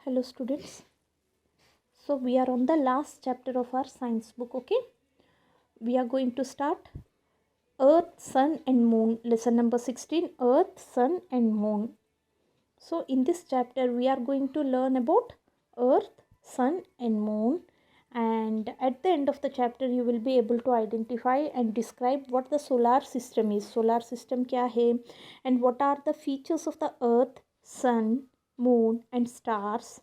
Hello students. So we are on the last chapter of our science book, okay? We are going to start Earth, Sun and Moon. Lesson number 16, Earth, Sun and Moon. So in this chapter we are going to learn about Earth, Sun and Moon, and at the end of the chapter you will be able to identify and describe what the solar system is. Solar system क्या है and what are the features of the Earth, Sun, Moon and stars.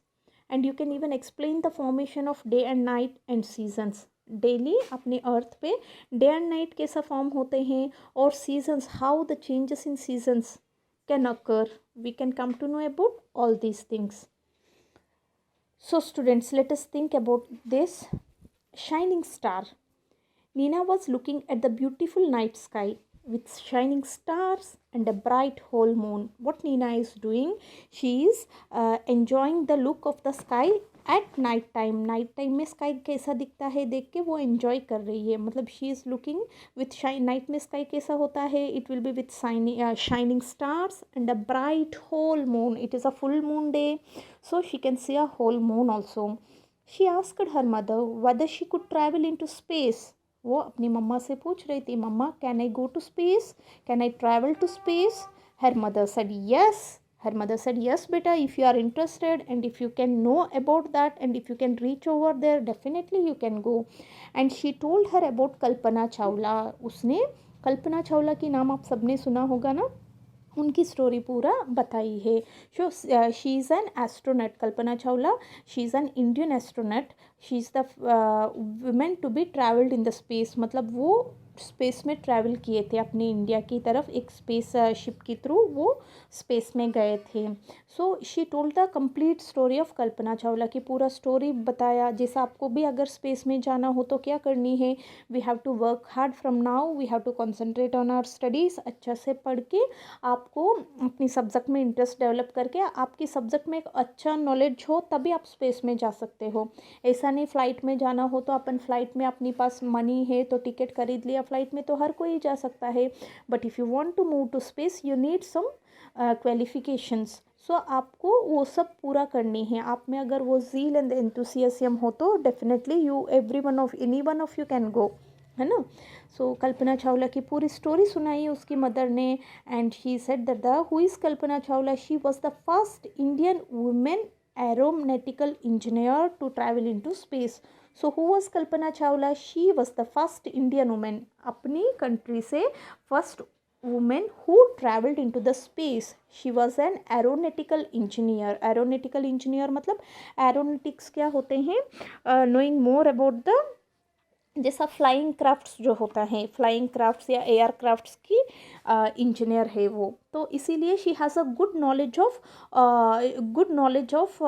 And you can even explain the formation of day and night and seasons. Daily अपने अर्थ पे day and night कैसा form होते हैं और seasons, how the changes in seasons can occur. We can come to know about all these things. So students, let us think about this shining star. Nina was looking at the beautiful night sky with shining stars and a bright whole moon. What Nina is doing, she is enjoying the look of the sky at night time. Night time में sky कैसा दिखता है देख के वो enjoy कर रही है. मतलब she is looking with shine. Night में स्काई कैसा होता है? It will be with shining stars and a bright whole moon. It is a full moon day, so she can see a whole moon also. She asked her mother whether she could travel into space. वो अपनी मम्मा से पूछ रही थी, mumma can I go to space, can I travel to space. Her mother said yes. Her mother said, yes beta, if you are interested and if you can know about that and if you can reach over there, definitely you can go. And she told her about Kalpana Chawla. उसने कल्पना चावला की नाम आप सबने सुना होगा ना, उनकी story पूरा बताई है. So she is an astronaut. Kalpana Chawla, she is an Indian astronaut. She is the women to be travelled in the space. मतलब वो स्पेस में ट्रैवल किए थे अपने इंडिया की तरफ, एक स्पेस शिप के थ्रू वो स्पेस में गए थे. So she told the complete story of Kalpana Chawla की पूरा स्टोरी बताया. जैसा आपको भी अगर स्पेस में जाना हो तो क्या करनी है, we have to work hard from now, we have to concentrate on our studies. अच्छा से पढ़ के आपको अपनी सब्जेक्ट में इंटरेस्ट डेवलप करके आपकी सब्जेक्ट में एक अच्छा नॉलेज हो तभी आप स्पेस में जा सकते हो. ऐसा नहीं फ्लाइट में जाना हो तो अपन फ्लाइट में अपनी पास मनी है तो टिकट खरीद लिया, फ्लाइट में तो हर कोई जा सकता है. But if you want to move to space you need some qualifications. So आपको वो सब पूरा करनी है. आप में अगर वो ज़ील एंड एंथुसियाज्म हो तो definitely you every one of any one of you can go, है ना. सो कल्पना चावला की पूरी स्टोरी सुनाई उसकी मदर ने. And she said that the who is Kalpana Chawla, she was the first Indian women aeronautical engineer to travel into space. So who was Kalpana Chawla? She was the first Indian woman. अपनी country से first woman who traveled into the space. She was an aeronautical engineer. Aeronautical engineer मतलब aeronautics क्या होते हैं? Knowing more about the जैसा flying crafts जो होता है, फ्लाइंग क्राफ्ट्स या एयर क्राफ्ट्स की इंजीनियर है वो. तो इसीलिए she has a good knowledge of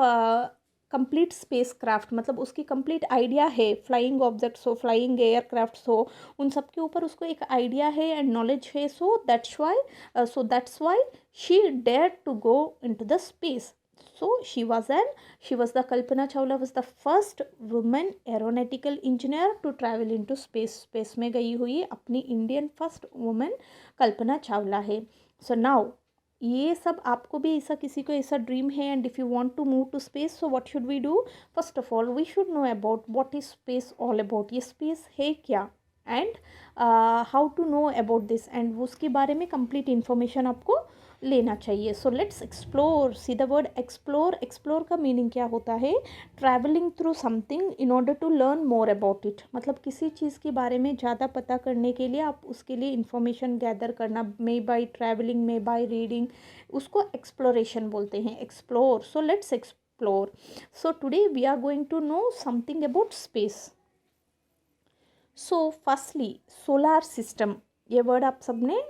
complete space craft. मतलब उसकी कंप्लीट आइडिया है, फ्लाइंग ऑब्जेक्ट्स हो, फ्लाइंग एयर क्राफ्ट्स हो, उन सब के ऊपर उसको एक आइडिया है एंड नॉलेज है. So that's why she dare to go into the space. So she was the Kalpana Chawla was the first woman aeronautical engineer to travel into space. Space में गई हुई अपनी Indian first women Kalpana Chawla है. So now ये सब आपको भी ऐसा किसी को ऐसा ड्रीम है and if you want to move to space, so what should we do? First of all we should know about what is space all about. ये स्पेस है क्या and how to know about this, एंड उसके बारे में complete information आपको लेना चाहिए. So let's explore. See the word explore. Explore का मीनिंग क्या होता है? Travelling through something in order to learn more about it. मतलब किसी चीज़ के बारे में ज़्यादा पता करने के लिए आप उसके लिए इन्फॉर्मेशन गैदर करना, maybe travelling, maybe reading, उसको एक्सप्लोरेशन बोलते हैं, explore. So let's explore. So today we are going to know something about space. So firstly solar system. ये वर्ड आप सबने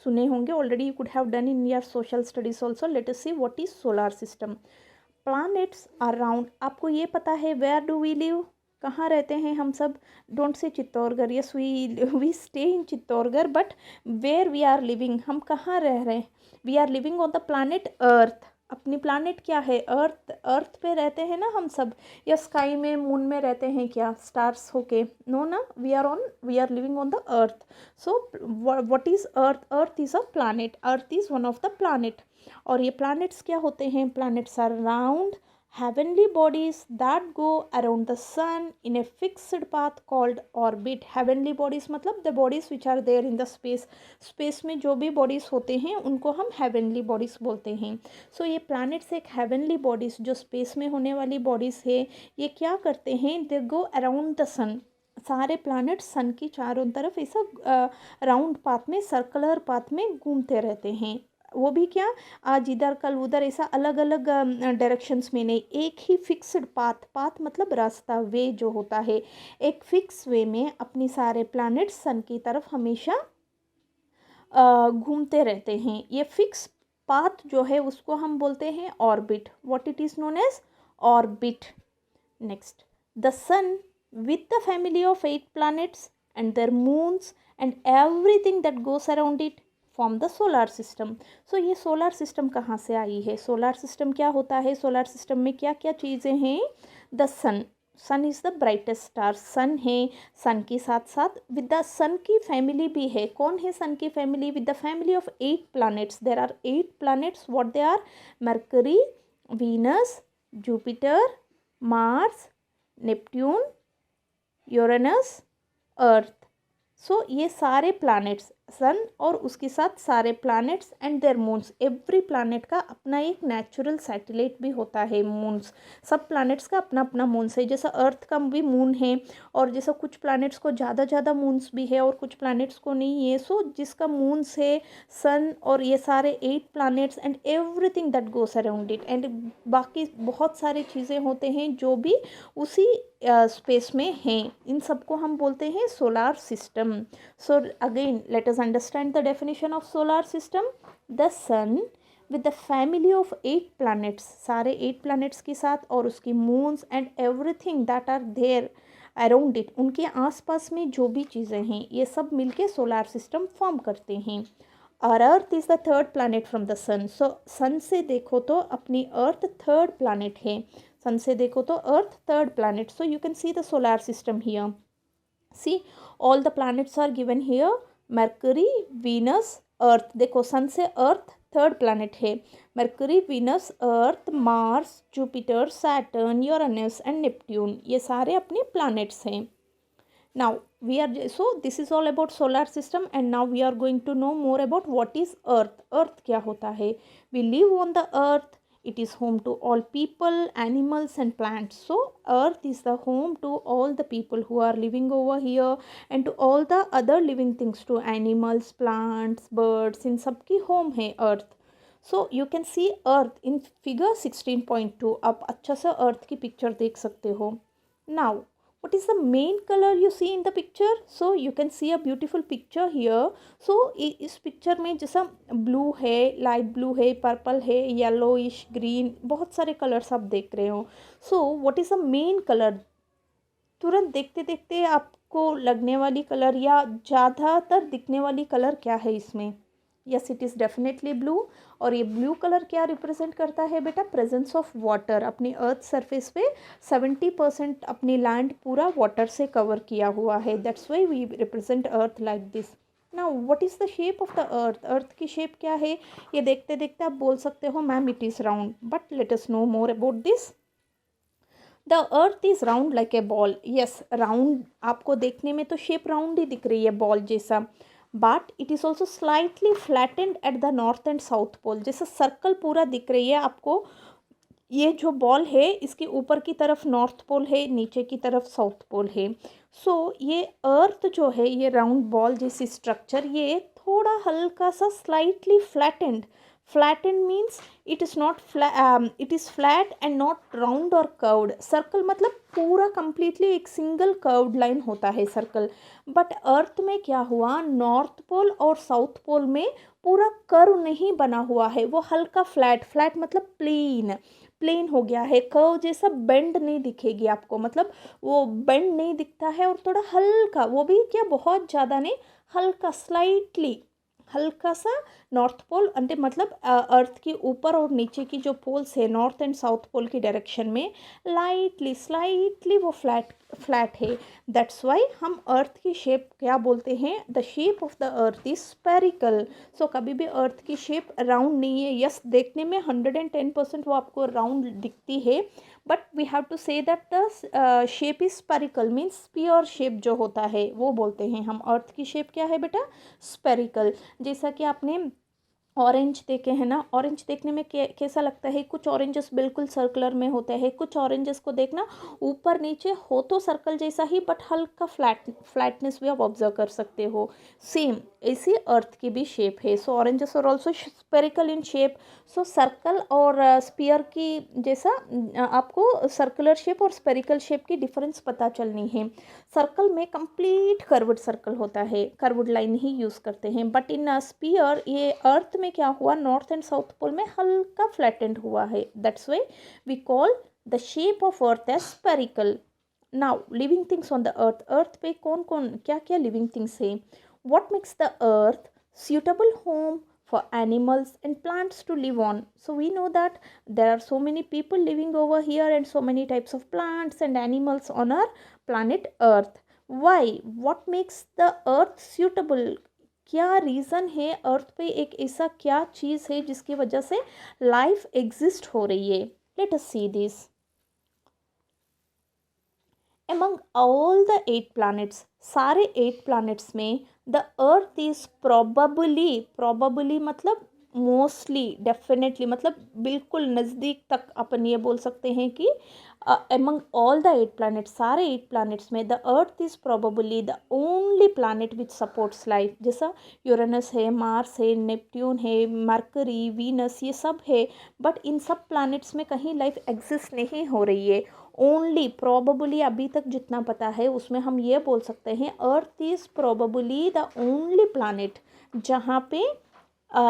सुने होंगे already, you could have done in your social studies also. Let us see what is solar system. Planets around. आपको ये पता है where do we live, कहाँ रहते हैं हम सब? Don't say Chittorgarh. Yes we stay in Chittorgarh, but where we are living, हम कहाँ रह रहे हैं? We are living on the planet earth. अपनी प्लैनेट क्या है? अर्थ पे रहते हैं ना हम सब, या स्काई में, मून में रहते हैं क्या स्टार्स होके? नो ना, we are living on the earth. So what is earth? Earth is a planet. Earth is one of the planet. और ये प्लैनेट्स क्या होते हैं? Planets are round, heavenly bodies that go around the sun in a fixed path called orbit. heavenly bodies मतलब the bodies which are there in the space में जो भी bodies होते हैं उनको हम heavenly bodies बोलते हैं. so ये planets एक heavenly bodies जो space में होने वाली bodies है, ये क्या करते हैं, they go around the sun. सारे प्लानट सन की चारों तरफ ऐसा राउंड पाथ में, सर्कुलर पाथ में घूमते रहते हैं. वो भी क्या, आज इधर कल उधर, ऐसा अलग अलग डायरेक्शंस में नहीं, एक ही फिक्स्ड पाथ मतलब रास्ता, वे जो होता है, एक फिक्स वे में अपनी सारे प्लैनेट्स सन की तरफ हमेशा घूमते रहते हैं. ये फिक्स पाथ जो है उसको हम बोलते हैं orbit. What it is known as orbit. Next, the sun with the family of 8 planets and their moons and everything that goes around it form the solar system. so ये solar system कहाँ से आई है, solar system क्या होता है, solar system में क्या क्या चीज़ें हैं. the sun is the brightest star. sun है, sun के साथ साथ with the sun की family भी है. कौन है sun की family? with the family of 8 planets. there are 8 planets. what they are? Mercury, Venus, Jupiter, Mars, Neptune, Uranus, earth. So ये सारे प्लैनेट्स, सन और उसके साथ सारे planets and their moons. Every planet का अपना एक नेचुरल सैटेलाइट भी होता है, मून्स. सब प्लैनेट्स का अपना अपना मून्स है. जैसा अर्थ का भी मून है, और जैसा कुछ प्लैनेट्स को ज़्यादा मून्स भी है और कुछ प्लैनेट्स को नहीं है. सो जिसका मून्स है सन और ये सारे 8 planets and everything that goes around it, and बाकी बहुत सारी चीज़ें होते हैं जो भी उसी स्पेस में हैं. इन सबको हम बोलते हैं solar system. So again let us understand the definition of solar system. The sun with the family of 8 planets, सारे 8 प्लैनेट्स के साथ, और उसकी moons and everything that are there around it, उनके आसपास में जो भी चीज़ें हैं, ये सब मिलके सोलार सिस्टम फॉर्म करते हैं. और earth is the third planet from the sun. So sun से देखो तो अपनी अर्थ थर्ड प्लैनेट है. सन से देखो तो earth third planet. So you can see the solar system here. See all the planets are given here. Mercury, Venus, earth. देखो sun से अर्थ थर्ड प्लैनेट है. Mercury, Venus, earth, Mars, Jupiter, Saturn, Uranus and Neptune, ये सारे अपने planets हैं. now we are, so this is all about solar system, and now we are going to know more about what is earth. earth क्या होता है? we live on the earth. it is home to all people, animals and plants. so earth is the home to all the people who are living over here, and to all the other living things, to animals, plants, birds, in सबकी home है earth. so you can see earth in figure 16.2. आप अच्छा सा earth की picture देख सकते हो. now what is the main color you see in the picture? so you can see a beautiful picture here. so इस picture में जैसा blue है, light blue है, purple है, yellowish, green, बहुत सारे colors आप देख रहे हो. so what is the main color? तुरंत देखते देखते आपको लगने वाली कलर या ज़्यादातर दिखने वाली कलर क्या है इसमें? Yes, it is definitely blue. और ये ब्लू कलर क्या रिप्रेजेंट करता है बेटा? Presence of water. अपनी अर्थ सरफेस पे 70% अपनी लैंड पूरा वाटर से कवर किया हुआ है. That's why we represent earth like this. Now what is the shape of the earth? Earth की शेप क्या है? ये देखते देखते आप बोल सकते हो ma'am it is round, but let us know more about this. The earth is round like a ball. Yes, round आपको देखने में तो शेप राउंड ही दिख रही है, बॉल जैसा, but it is also slightly flattened at the north and south pole. जैसे circle पूरा दिख रही है आपको. ये जो बॉल है इसके ऊपर की तरफ नॉर्थ पोल है, नीचे की तरफ साउथ पोल है. सो ये अर्थ जो है, ये राउंड बॉल जैसी स्ट्रक्चर, ये थोड़ा हल्का सा slightly flattened. Flattened means it is not it is flat and not round और कर्व्ड. सर्कल मतलब पूरा कंप्लीटली एक सिंगल कर्व्ड लाइन होता है सर्कल. बट अर्थ में क्या हुआ, नॉर्थ पोल और साउथ पोल में पूरा कर्व नहीं बना हुआ है, वो हल्का फ्लैट. फ्लैट मतलब प्लेन हो गया है. कर्व जैसा बेंड नहीं दिखेगी आपको, मतलब वो बेंड नहीं दिखता है, और थोड़ा हल्का, वो भी क्या बहुत ज़्यादा नहीं, हल्का स्लाइटली हल्का सा नॉर्थ पोल అంటే मतलब अर्थ की ऊपर और नीचे की जो पोल्स है नॉर्थ एंड साउथ पोल की डायरेक्शन में लाइटली स्लाइटली वो फ्लैट फ्लैट है। दैट्स वाई हम अर्थ की शेप क्या बोलते हैं, the shape of the earth is spherical. So कभी भी अर्थ की शेप राउंड नहीं है। यस, देखने में 110% वो आपको राउंड दिखती है, but we have to say that the shape is spherical, means sphere shape जो होता है वो बोलते हैं हम। अर्थ की शेप क्या है बेटा, स्पेरिकल। जैसा कि आपने ऑरेंज देखे हैं ना, ऑरेंज देखने में कैसा लगता है, कुछ ऑरेंजेस बिल्कुल सर्कुलर में होते हैं, कुछ ऑरेंजेस को देखना ऊपर नीचे हो तो सर्कल जैसा ही, बट हल्का फ्लैटनेस भी आप ऑब्जर्व कर सकते हो। सेम ऐसी अर्थ की भी शेप है। So oranges are also spherical in shape. So circle और स्पीयर की जैसा आपको सर्कुलर शेप और स्पेरिकल शेप की डिफरेंस पता चलनी है। सर्कल में कंप्लीट कर्व्ड सर्कल होता है, कर्व्ड लाइन ही यूज़ करते हैं, बट इन स्पीयर ये अर्थ में क्या हुआ, नॉर्थ एंड साउथ पोल में हल्का फ्लैटेंड हुआ है। That's why we call the shape of earth as spherical. Now living things on the earth, earth पे कौन कौन क्या क्या लिविंग थिंग्स है। What makes the earth suitable home for animals and plants to live on? So we know that there are so many people living over here and so many types of plants and animals on our planet earth. Why? What makes the earth suitable? क्या reason है earth पे एक ऐसा क्या चीज़ है जिसकी वजह से लाइफ एग्जिस्ट हो रही है। Late us see this. among all the 8 planets, सारे 8 planets में द अर्थ इज probably मतलब मोस्टली डेफिनेटली मतलब बिल्कुल नज़दीक तक अपन ये बोल सकते हैं कि among all the 8 planets, सारे 8 planets में the earth is probably the only planet which supports life. जैसा यूरेनस है, मार्स है, नेपट्यून है, मरकरी, वीनस, ये सब है, बट इन सब प्लैनेट्स में कहीं लाइफ एग्जिस्ट नहीं हो रही है। ओनली प्रोबेबली अभी तक जितना पता है उसमें हम ये बोल सकते हैं earth is probably the only planet जहाँ पे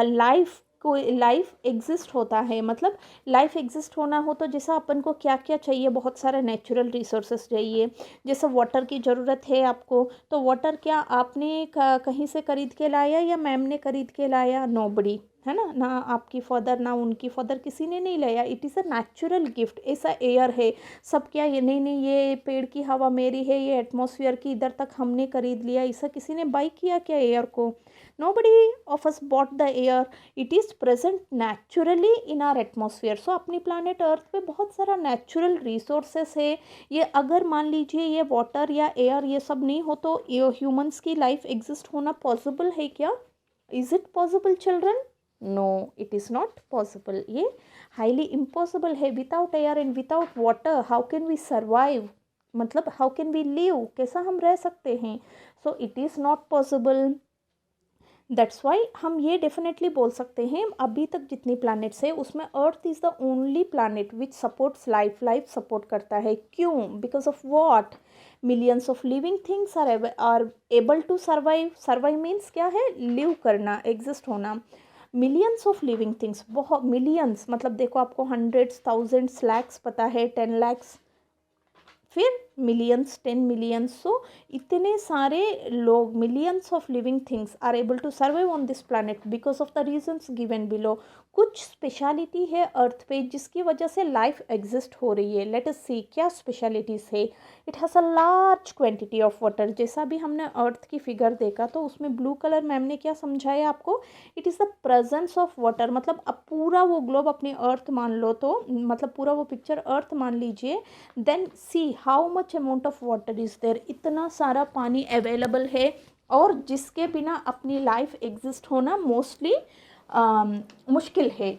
लाइफ एग्जिस्ट होता है। मतलब लाइफ एग्जिस्ट होना हो तो जैसा अपन को क्या क्या चाहिए, बहुत सारे नेचुरल रिसोर्सेस चाहिए। जैसे वाटर की ज़रूरत है आपको, तो वाटर क्या आपने कहीं से खरीद के लाया या मैम ने खरीद के लाया? नोबडी, है ना, ना आपकी फादर ना उनकी फादर, किसी ने नहीं लाया। It is a natural gift. ऐसा एयर है, सब क्या ये नहीं ये पेड़ की हवा मेरी है, ये एटमॉस्फेयर की इधर तक हमने खरीद लिया, ऐसा किसी ने बाई किया क्या एयर को? nobody of us bought the air, it is present naturally in our atmosphere. So अपनी planet earth पे बहुत सारा natural resources है। ये अगर मान लीजिए ये water या air ये सब नहीं हो तो ये humans की life exist होना possible है क्या? Is it possible children? No, it is not possible. ये highly impossible है। Without air and without water how can we survive? मतलब how can we live? कैसा हम रह सकते हैं? So it is not possible. That's why हम ये डेफिनेटली बोल सकते हैं अभी तक जितनी प्लैनेट्स है उसमें earth is the only planet which supports life support करता है। क्यों? Because of what? Millions of living things are able to survive means क्या है? लिव करना, एग्जिस्ट होना। मिलियंस ऑफ लिविंग थिंग्स, बहुत मिलियंस, मतलब देखो आपको हंड्रेड्स, थाउजेंड्स, लैक्स पता है, 10 lakhs, फिर मिलियंस, 10 मिलियंस। सो इतने सारे लोग, millions of living things are able to survive on this planet because of the reasons given below. कुछ स्पेशलिटी है अर्थ पे जिसकी वजह से लाइफ एग्जिस्ट हो रही है। लेट अस सी क्या स्पेशलिटीज़ है। It has a large quantity of water. जैसा भी हमने अर्थ की फिगर देखा तो उसमें ब्लू कलर मैम ने क्या समझाया आपको? It is the presence of water. मतलब अब पूरा वो ग्लोब अपनी अर्थ मान लो तो, मतलब पूरा वो पिक्चर अर्थ मान लीजिए, then see how much amount of water is there. इतना सारा पानी अवेलेबल है और जिसके बिना अपनी लाइफ एग्जिस्ट होना मोस्टली मुश्किल है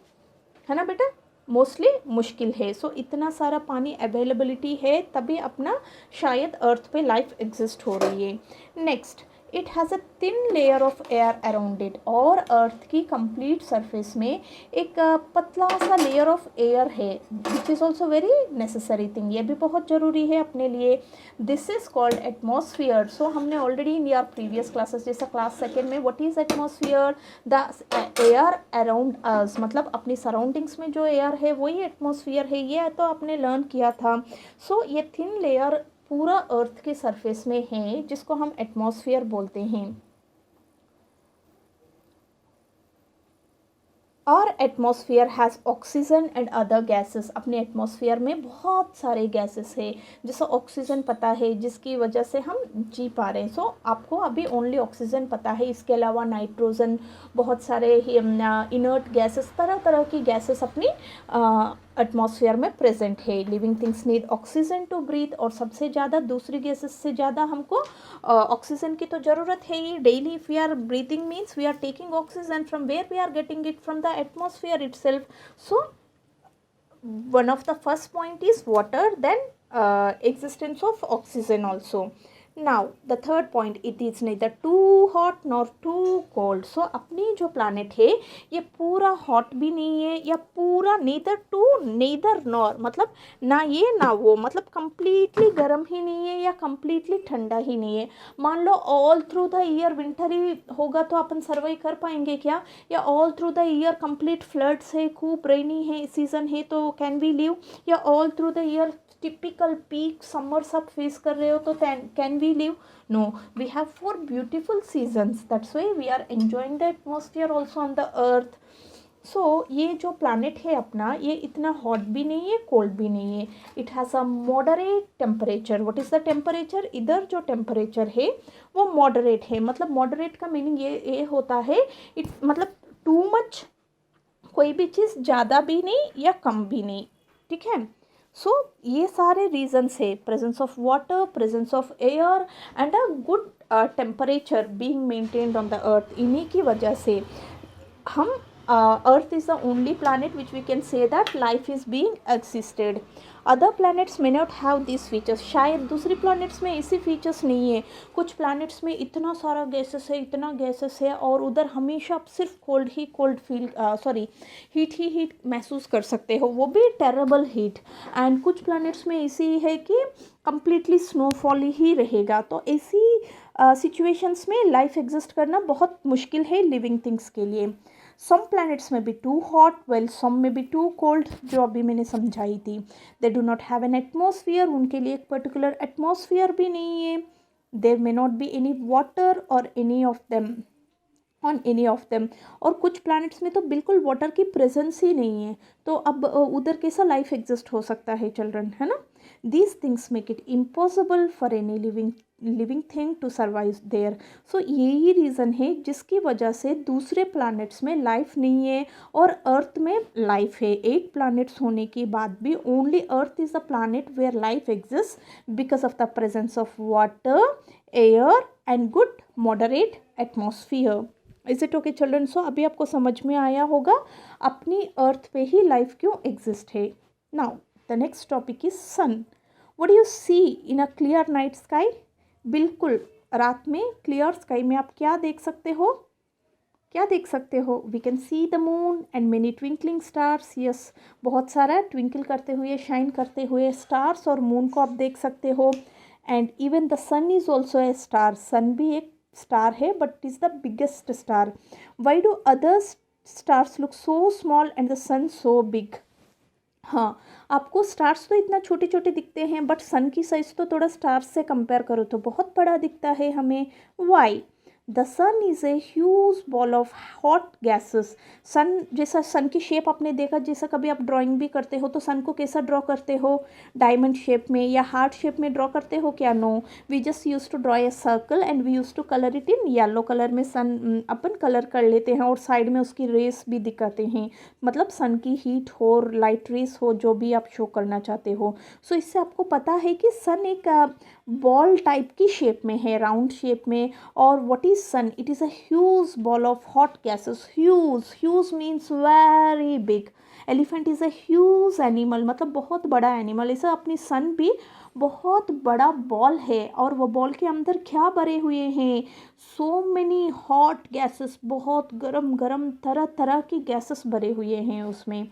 ना बेटा, मोस्टली मुश्किल है। सो इतना सारा पानी अवेलेबिलिटी है तभी अपना शायद अर्थ पे लाइफ एग्जिस्ट हो रही है। Next, it has a thin layer of air around it. और अर्थ की कंप्लीट सरफेस में एक पतला सा लेयर ऑफ एयर है which is also very necessary thing. ये भी बहुत ज़रूरी है अपने लिए। This is called atmosphere. So हमने already in your previous classes, जैसा क्लास सेकेंड में what is atmosphere, the air around us, मतलब अपनी सराउंडिंग्स में जो एयर है वही एटमॉस्फियर है। ये तो आपने लर्न किया था। सो ये थिन लेयर पूरा अर्थ के सरफेस में है जिसको हम एटमॉस्फेयर बोलते हैं। और atmosphere has oxygen and other gases, अपने एटमॉस्फेयर में बहुत सारे गैसेस है, जैसे ऑक्सीजन पता है जिसकी वजह से हम जी पा रहे हैं। सो आपको अभी ओनली ऑक्सीजन पता है, इसके अलावा नाइट्रोजन, बहुत सारे इनर्ट गैसेस, तरह तरह की गैसेस अपनी एटमॉस्फेयर में प्रेजेंट है। Living things need oxygen to breathe, और सबसे ज़्यादा दूसरी गैसेस से ज़्यादा हमको ऑक्सीजन की तो ज़रूरत है ही। Daily if we are breathing means we are taking oxygen from where we are getting it from the atmosphere itself. So one of the first point is water, then existence of oxygen also. Now the third point, it is neither too hot nor too cold. So अपनी जो planet है ये पूरा hot भी नहीं है या पूरा neither to neither nor, मतलब ना ये ना वो, मतलब completely गर्म ही नहीं है या completely ठंडा ही नहीं है। मान लो all through the year winter ही होगा तो अपन सर्वाइव कर पाएंगे क्या, या all through the year complete floods है, खूब रेनी है सीजन है तो कैन वी लिव, या all through the year typical peak summer सब फेस कर रहे हो तो can we live, no, we have 4 beautiful seasons, that's why we are enjoying the atmosphere also on the earth. So ये जो planet है अपना, ये इतना हॉट भी नहीं है, कोल्ड भी नहीं है, it has a moderate temperature. What is the temperature, इधर जो टेम्परेचर है वो मॉडरेट है, मतलब मॉडरेट का मीनिंग ये होता है, इट मतलब टू मच, कोई भी चीज़ ज़्यादा भी नहीं या कम भी नहीं, ठीक है। सो ये सारे रीजंस है, presence of water, presence of air and a good temperature being maintained on the अर्थ, इन्हीं की वजह से हम अर्थ is the only planet which we can say that life is being existed. Other planets may not have these features, शायद दूसरी planets में ऐसी features नहीं है। कुछ planets में इतना सारा गैसेस है, इतना गैसेस है, और उधर हमेशा आप सिर्फ कोल्ड ही कोल्ड फील हीट ही हीट महसूस कर सकते हो, वो भी टेरेबल हीट। एंड कुछ planets में ऐसी है कि कम्प्लीटली स्नोफॉल ही रहेगा, तो ऐसी सिचुएशंस में लाइफ एग्जिस्ट करना बहुत मुश्किल है लिविंग थिंग्स के लिए। सम प्लैनेट्स में be too hot well some में बी टू कोल्ड, जो अभी मैंने समझाई थी। They do not have an atmosphere, उनके लिए एक पर्टिकुलर एटमॉस्फेयर भी नहीं है। There may not be any water और any of them on any of them, और कुछ प्लैनेट्स में तो बिल्कुल वाटर की प्रेजेंस ही नहीं है, तो अब उधर कैसा लाइफ एग्जिस्ट हो सकता है चिल्ड्रन, है ना। These things make it impossible for any living thing to survive there. So यही रीज़न है जिसकी वजह से दूसरे प्लैनेट्स में लाइफ नहीं है और अर्थ में लाइफ है। 8 प्लैनेट्स होने के बाद भी only earth is the planet where life exist because of the presence of water, air and good moderate atmosphere. Is it okay children? So अभी आपको समझ में आया होगा अपनी अर्थ पे ही लाइफ क्यों एग्जिस्ट है। Now the next topic is sun. What do you see in a clear night sky? बिल्कुल रात में क्लियर स्काई में आप क्या देख सकते हो? क्या देख सकते हो? We can see the moon and many twinkling stars. Yes, बहुत सारा ट्विंकल करते हुए, शाइन करते हुए स्टार्स और मून को आप देख सकते हो। And even the sun is also a star, sun भी एक स्टार है but it is the biggest star. Why do other stars look so small and the sun so big? हाँ, आपको स्टार्स तो इतना छोटे छोटे दिखते हैं बट सन की साइज़ तो थोड़ा स्टार्स से कंपेयर करो तो बहुत बड़ा दिखता है हमें। Why? The sun is a huge ball of hot gases. Sun जैसा, सन की शेप आपने देखा, जैसा कभी आप ड्राइंग भी करते हो तो सन को कैसा ड्रॉ करते हो? डायमंड शेप में या हार्ट शेप में ड्रॉ करते हो क्या? No, we just use to draw a circle and we use to colour it in yellow colour में। सन अपन कलर कर लेते हैं और साइड में उसकी रेस भी दिखाते हैं, मतलब सन की हीट हो, लाइट रेस हो, जो भी आप शो करना चाहते हो। सो इससे आपको पता है कि सन एक बॉल टाइप की शेप में है, राउंड शेप में। और what is sun? It is a huge ball of hot gases. Huge means very big. Elephant is a huge animal, मतलब बहुत बड़ा एनिमल। ऐसा अपनी सन भी बहुत बड़ा बॉल है, और वो बॉल के अंदर क्या भरे हुए हैं? सो मेनी हॉट गैसेस, बहुत गरम गरम तरह तरह की गैसेस भरे हुए हैं उसमें।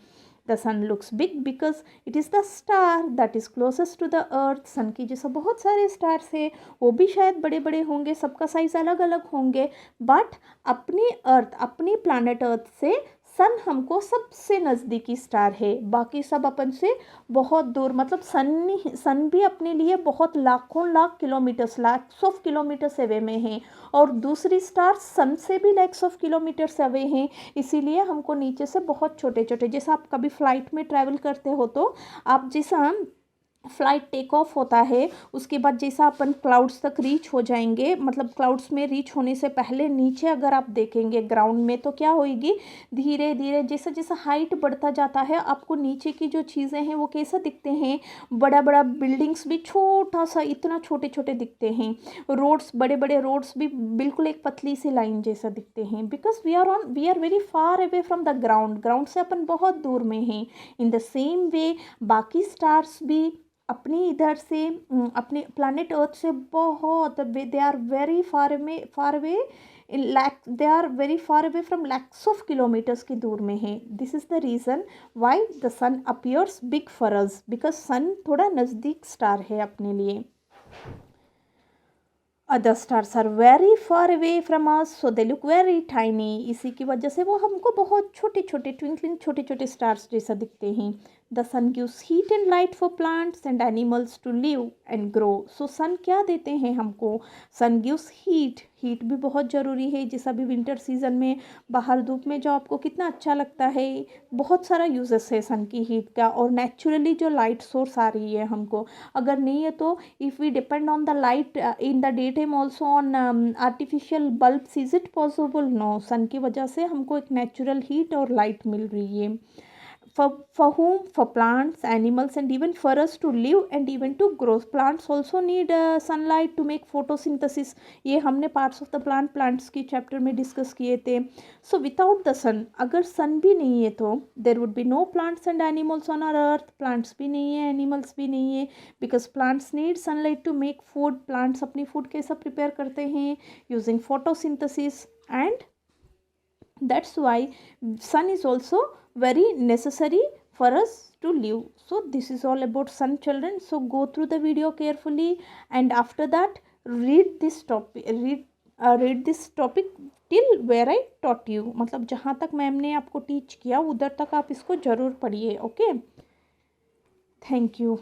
The sun looks big because it is the star that is closest to the earth. सन की जैसा बहुत सारे स्टार्स है, वो भी शायद बड़े बड़े होंगे, सबका साइज अलग अलग होंगे, बट अपनी अर्थ, अपनी प्लानट अर्थ से सन हमको सबसे नज़दीकी स्टार है, बाकी सब अपन से बहुत दूर, मतलब सन भी अपने लिए बहुत लाखों lakh kilometres, lakhs of kilometres away में है, और दूसरी स्टार सन से भी लैक्स ऑफ किलोमीटर्स अवे हैं। इसीलिए हमको नीचे से बहुत छोटे छोटे, जैसे आप कभी फ्लाइट में ट्रैवल करते हो तो आप जैसा फ्लाइट टेक ऑफ होता है, उसके बाद जैसा अपन क्लाउड्स तक रीच हो जाएंगे, मतलब क्लाउड्स में रीच होने से पहले नीचे अगर आप देखेंगे ग्राउंड में तो क्या होएगी, धीरे धीरे जैसा जैसा हाइट बढ़ता जाता है आपको नीचे की जो चीज़ें हैं वो कैसा दिखते हैं, बड़ा बड़ा बिल्डिंग्स भी छोटा सा इतना छोटे छोटे दिखते हैं, रोड्स बड़े बड़े रोड्स भी बिल्कुल एक पतली सी लाइन जैसा दिखते हैं, because we are very far away from the ground से अपन बहुत दूर में हैं। इन द सेम वे बाकी स्टार्स भी अपनी इधर से अपने प्लानट अर्थ से बहुत, they are very far away they are very far away from lakhs of kilometres की दूर में है। This is the reason why the sun appears big for us, because sun थोड़ा नज़दीक स्टार है अपने लिए। Other stars are very far away from us so they look very tiny, इसी की वजह से वो हमको बहुत छोटे छोटे ट्विंकलिंग छोटे छोटे स्टार्स जैसा दिखते हैं। The sun gives heat and light for plants and animals to live and grow. So sun क्या देते हैं हमको, सन गिव्स हीट भी बहुत ज़रूरी है, जैसा अभी विंटर सीजन में बाहर धूप में जो आपको कितना अच्छा लगता है, बहुत सारा यूजेस है सन की हीट का। और नेचुरली जो लाइट सोर्स आ रही है हमको, अगर नहीं है तो if we depend on the light in the day time also on artificial bulbs, is it possible? No, sun की वजह से हमको एक नेचुरल हीट और लाइट मिल रही है। For whom? For plants, animals and even for us to live and even to grow. Plants also need sunlight to make photosynthesis. ये हमने parts of the plants की chapter में discuss किए थे। So without the sun, अगर sun भी नहीं है तो there would be no plants and animals on our earth. Plants भी नहीं है, animals भी नहीं है, because plants need sunlight to make food. Plants अपनी food कैसा prepare करते हैं? Using photosynthesis, and that's why sun is also very necessary for us to live. So this is all about sun, children. So go through the video carefully, and after that read this topic till where I taught you, मतलब जहाँ तक ma'am ने आपको teach किया उधर तक आप इसको ज़रूर पढ़िए। Okay, thank you.